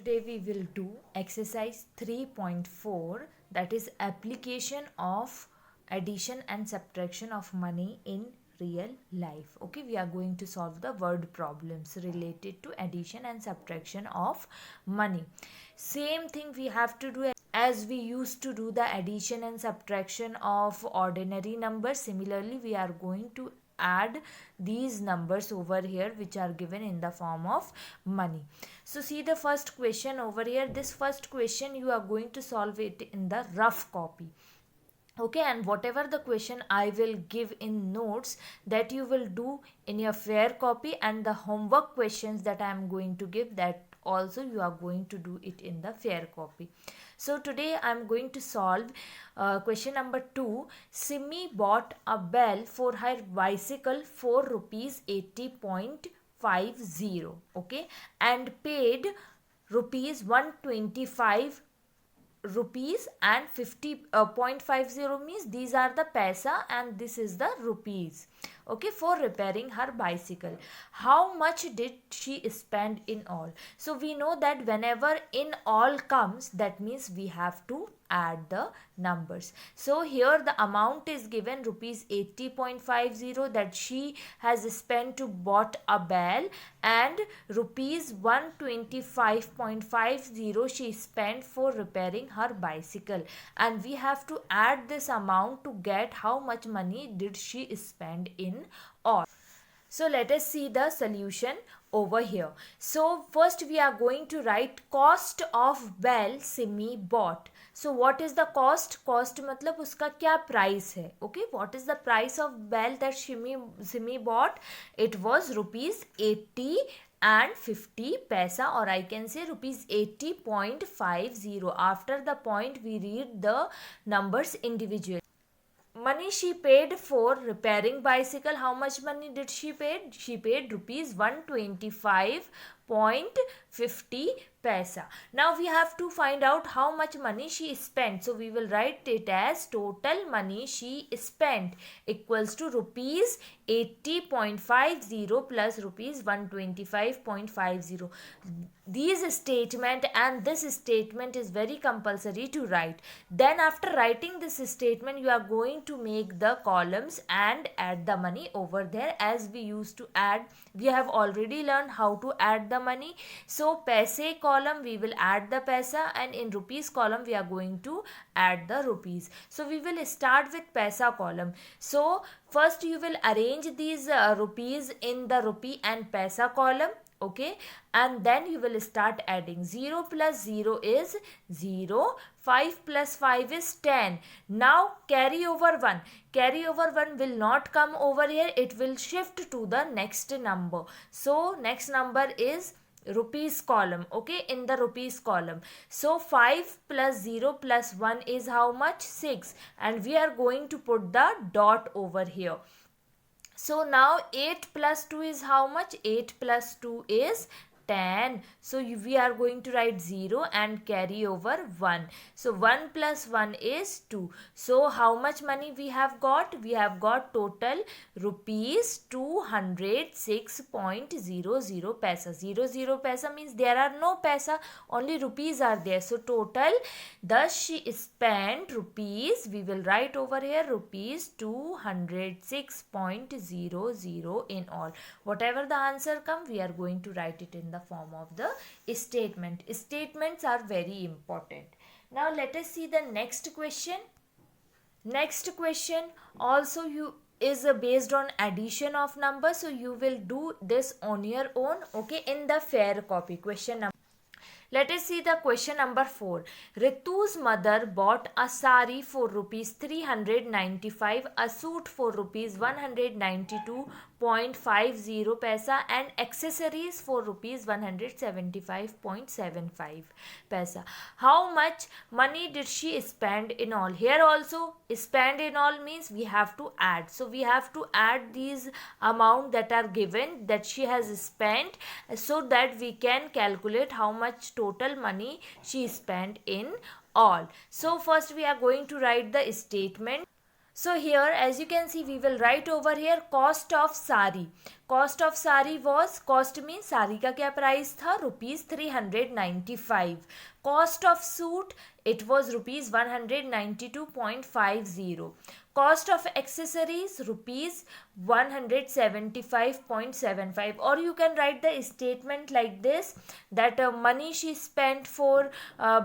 Today we will do exercise 3.4, that is application of addition and subtraction of money in real life. Okay, we are going to solve the word problems related to addition and subtraction of money. Same thing we have to do as we used to do the addition and subtraction of ordinary numbers. Similarly, we are going to add these numbers over here which are given in the form of money. So see the first question over here. This first question you are going to solve it in the rough copy. Okay, and whatever the question I will give in notes, that you will do in your fair copy, and the homework questions that I am going to give, that also you are going to do it in the fair copy. So today I am going to solve question number 2. Simi bought a bell for her bicycle for rupees 80.50, okay, and paid rupees 125 rupees and 50.50 means these are the paisa and this is the rupees, okay, for repairing her bicycle. How much did she spend in all? So we know that whenever in all comes, that means we have to add the numbers. So here the amount is given rupees 80.50 that she has spent to bought a bell, and rupees 125.50 she spent for repairing her bicycle, and we have to add this amount to get how much money did she spend in all. So let us see the solution over here. So first we are going to write cost of bell Simi bought. So what is the cost? Cost मतलब उसका क्या price है? Okay, what is the price of bell that Simi bought? It was rupees 80 and 50 paisa, or I can say rupees 80.50. After the point we read the numbers individually. Money she paid for repairing bicycle. How much money did she paid? She paid rupees 125.50 paisa. Now we have to find out how much money she spent. So we will write it as total money she spent equals to rupees 80.50 plus rupees 125.50. These statement and this statement is very compulsory to write. Then after writing this statement, you are going to make the columns and add the money over there as we used to add. We have already learned how to add the money. So paise column we will add the paisa, and in rupees column we are going to add the rupees. So we will start with paisa column. So first you will arrange these rupees in the rupee and paisa column, okay, and then you will start adding. 0 plus 0 is 0, 5 plus 5 is 10. Now carry over 1. Carry over 1 will not come over here, it will shift to the next number. So next number is rupees column, okay, in the rupees column. So 5 plus 0 plus 1 is how much? 6, and we are going to put the dot over here. So now 8 plus 2 is how much? 8 plus 2 is 10. So we are going to write 0 and carry over 1. So 1 plus 1 is 2. So how much money we have got? We have got total rupees 206.00 paisa. 00 paisa means there are no paisa, only rupees are there. So total, thus she spent rupees, we will write over here rupees 206.00 in all. Whatever the answer come, we are going to write it in the form of the statement. Statements are very important. Now let us see the next question. Next question also is based on addition of numbers, so you will do this on your own, okay, in the fair copy. Question number. Let us see the question number 4. Ritu's mother bought a sari for rupees 395, a suit for rupees 192.50 paisa, and accessories for rupees 175.75 paisa. How much money did she spend in all? Here also spend in all means we have to add. So we have to add these amount that are given that she has spent, so that we can calculate how much total money she spent in all. So first we are going to write the statement. So here as you can see, we will write over here cost of sari. Cost of sari was, cost mean sari का क्या price था, ₹395. Cost of suit, it was rupees 192.50. cost of accessories rupees 175.75. or you can write the statement like this, that money she spent for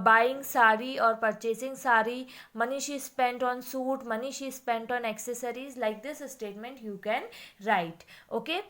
buying sari or purchasing sari, money she spent on suit, money she spent on accessories. Like this statement you can write. Okay,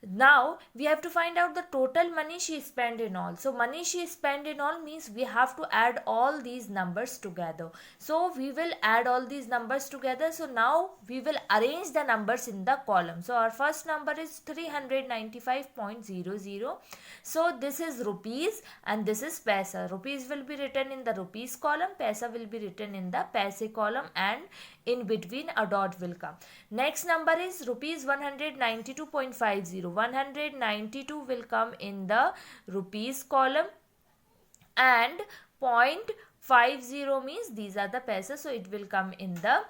now we have to find out the total money she spent in all. So money she spent in all means we have to add all these numbers together. So we will add all these numbers together. So now we will arrange the numbers in the column. So our first number is 395.00. So this is rupees and this is paisa. Rupees will be written in the rupees column, paisa will be written in the paise column, and in between a dot will come. Next number is rupees 192.50. 192 will come in the rupees column, and 0.50 means these are the paisa, so it will come in the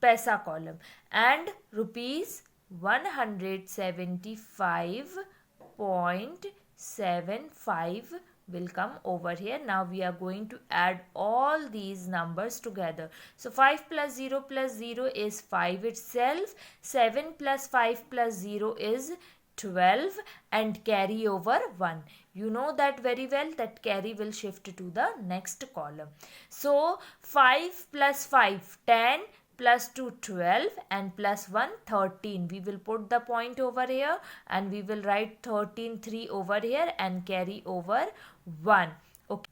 paisa column, and rupees 175.75 will come over here. Now we are going to add all these numbers together. So 5 plus 0 plus 0 is 5 itself. 7 plus 5 plus 0 is 12, and carry over 1. You know that very well, that carry will shift to the next column. So 5 plus 5 10, plus 2 12, and plus 1 13. We will put the point over here and we will write 13 3 over here and carry over 1. Okay.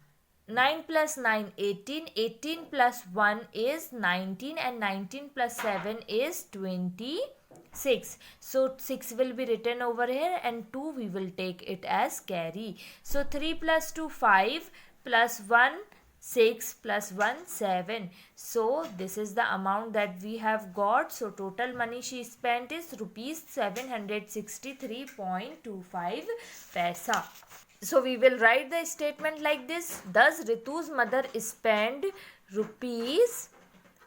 9 plus 9 18, 18 plus 1 is 19, and 19 plus 7 is 26. So 6 will be written over here, and 2 we will take it as carry. So 3 plus 2 5, plus 1 6, plus 1 7. So this is the amount that we have got. So total money she spent is rupees 763.25 paisa. So we will write the statement like this. Thus Ritu's mother spent rupees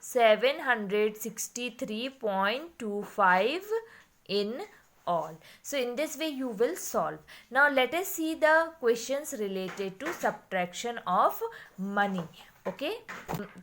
763.25 in all. So in this way you will solve. Now let us see the questions related to subtraction of money. Okay,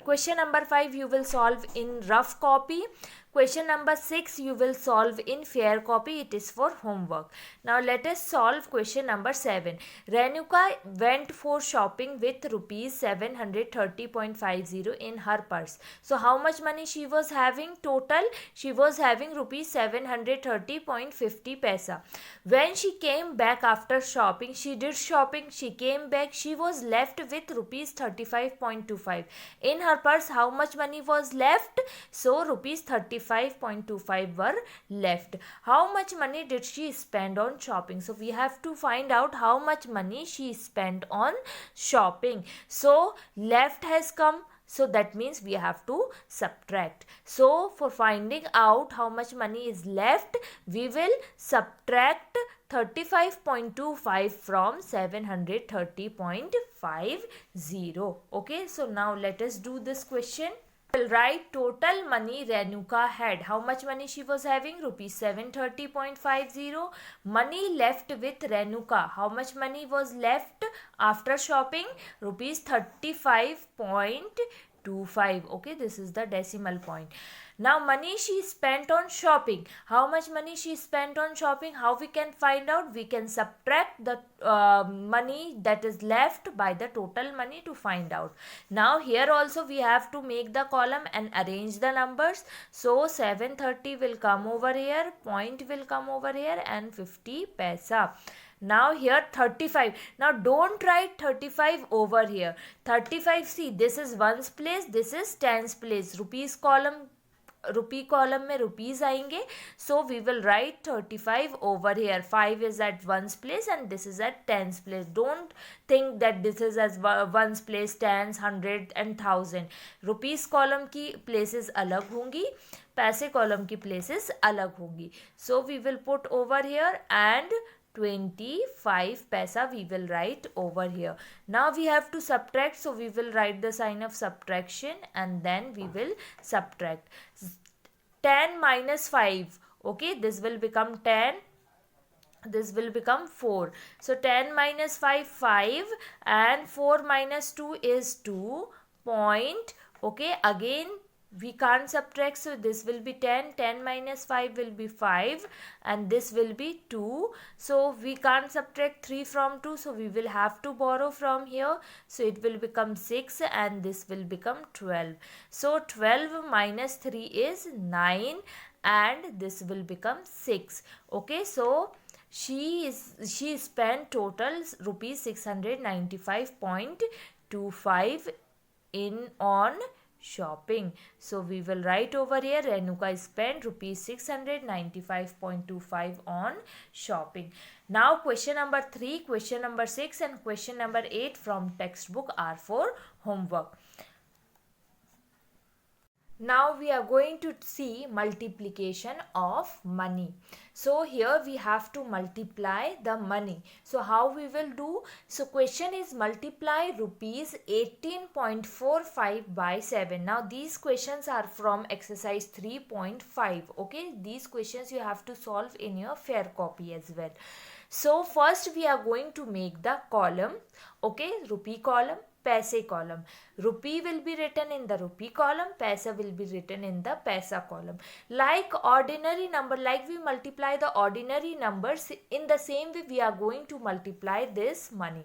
question number 5 you will solve in rough copy. Question number 6 you will solve in fair copy. It is for homework. Now let us solve question number 7. Renuka went for shopping with rupees 730.50 in her purse. So how much money she was having total? She was having rupees 730.50 paisa. When she came back after shopping, she did shopping, she came back, she was left with rupees 35.25. In her purse, how much money was left? So rupees 35.25 were left. How much money did she spend on shopping? So we have to find out how much money she spent on shopping. So left has come, so that means we have to subtract. So for finding out how much money is left, we will subtract 35.25 from 730.50. Okay, so now let us do this question. We'll write total money Renuka had. How much money she was having? Rupees 730.50. Money left with Renuka. How much money was left after shopping? Rupees 35.25. Okay, this is the decimal point. Now money she spent on shopping. How much money she spent on shopping? How we can find out? We can subtract the money that is left by the total money to find out. Now here also we have to make the column and arrange the numbers. So 730 will come over here, point will come over here, and 50 paisa. Now here 35. Now don't write 35 over here. 35, see, this is ones place, this is tens place. Rupees column, rupee column में rupees आएंगे, so we will write 35 over here. 5 is at ones place and this is at tens place. Don't think that this is as ones place, tens, 100 and 1000. rupees column की places अलग होंगी, पैसे column की places अलग होंगी. So we will put over here, and 25 paisa we will write over here. Now we have to subtract, so we will write the sign of subtraction and then we will subtract. 10 minus 5, okay, this will become 10. this will become 4. So 10 minus 5, 5, and 4 minus 2 is 2 point. Okay, again we can't subtract, so this will be 10. 10 minus 5 will be 5, and this will be 2. So we can't subtract 3 from 2, so we will have to borrow from here. So it will become 6, and this will become 12. So 12 minus 3 is 9, and this will become 6. Okay, so she spent total rupees 695.25 in on shopping. So we will write over here, Renuka spent rupees 695.25 on shopping. Now question number 3, question number 6 and question number 8 from textbook are for homework. Now we are going to see multiplication of money. So here we have to multiply the money. So how we will do? So question is multiply rupees 18.45 by 7. Now these questions are from exercise 3.5. Okay, these questions you have to solve in your fair copy as well. So first we are going to make the column. Okay, rupee column, paise column. Rupee will be written in the rupee column, paisa will be written in the paisa column. Like ordinary number, like we multiply the ordinary numbers, in the same way we are going to multiply this money.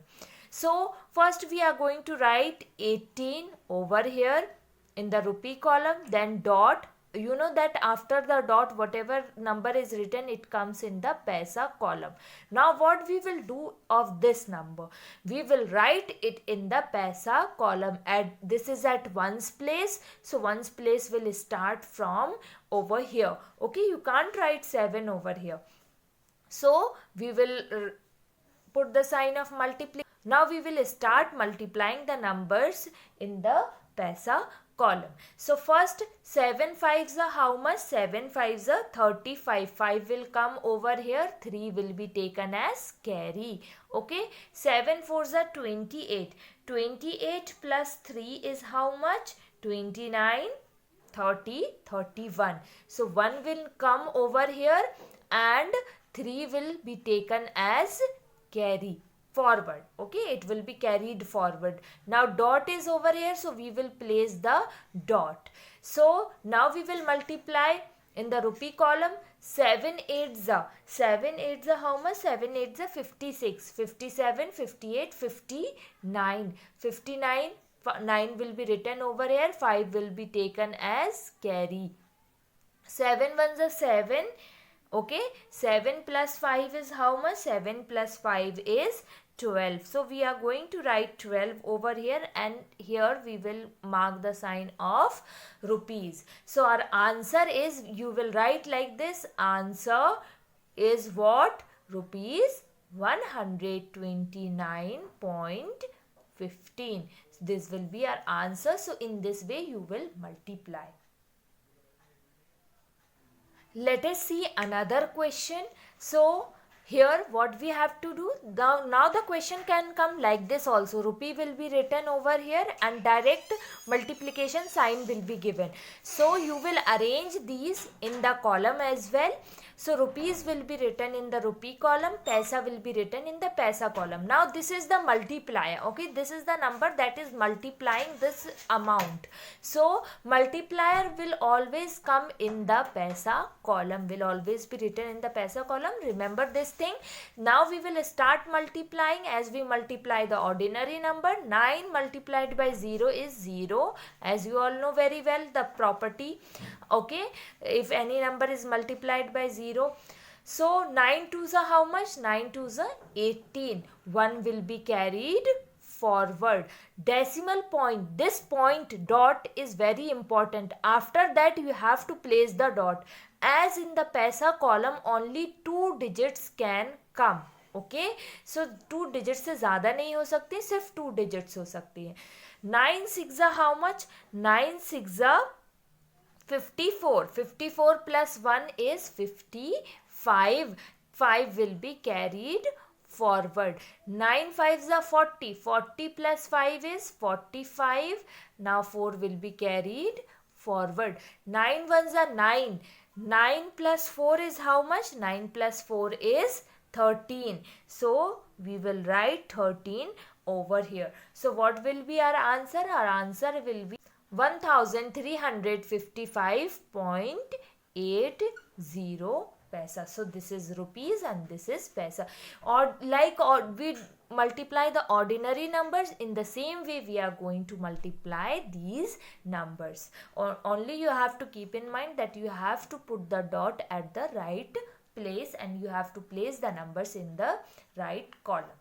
So first we are going to write 18 over here in the rupee column, then dot. You know that after the dot whatever number is written, it comes in the paisa column. Now what we will do of this number? We will write it in the paisa column. This is at ones place, so ones place will start from over here. Okay, you can't write 7 over here. So we will put the sign of multiply. Now we will start multiplying the numbers in the paisa column. So first 7 5s are how much? 7 5s are 35. 5 will come over here. 3 will be taken as carry. Okay. 7 4s are 28. 28 plus 3 is how much? 29, 30, 31. So 1 will come over here and 3 will be taken as carry forward. Okay, it will be carried forward. Now dot is over here, so we will place the dot. So now we will multiply in the rupee column. 7 8s are how much? 7 8s are 56. 57, 58, 59. 59, 9 will be written over here. 5 will be taken as carry. 7 1s are 7. Okay, 7 plus 5 is how much? 7 plus 5 is 12. So we are going to write 12 over here, and here we will mark the sign of rupees. So our answer is, you will write like this, answer is what? Rupees 129.15. This will be our answer. So in this way you will multiply. Let us see another question. So here what we have to do, now the question can come like this also. Rupee will be written over here and direct multiplication sign will be given. So you will arrange these in the column as well. So rupees will be written in the rupee column, paisa will be written in the paisa column. Now this is the multiplier. Okay, this is the number that is multiplying this amount. So multiplier will always come in the paisa column, will always be written in the paisa column. Remember this thing. Now we will start multiplying. As we multiply the ordinary number, 9 multiplied by 0 is 0. As you all know very well the property. Okay, if any number is multiplied by 0. So 9 2s are how much? 9 2s are 18. 1 will be carried forward. Decimal point, this point dot is very important. After that you have to place the dot. As in the paisa column only 2 digits can come. Okay, so 2 digits से ज़्यादा नहीं हो सकती, सिर्फ 2 digits हो सकती है. 9 6 are how much? 9 6 are 54. 54 plus 1 is 55. 5 will be carried forward. 9 5s are 40. 40 plus 5 is 45. Now 4 will be carried forward. 9 1s are 9. 9 plus 4 is how much? 9 plus 4 is 13. So we will write 13 over here. So what will be our answer? Our answer will be 1355.80 paisa. So this is rupees and this is paisa. Or we multiply the ordinary numbers, in the same way we are going to multiply these numbers. Or only you have to keep in mind that you have to put the dot at the right place and you have to place the numbers in the right column.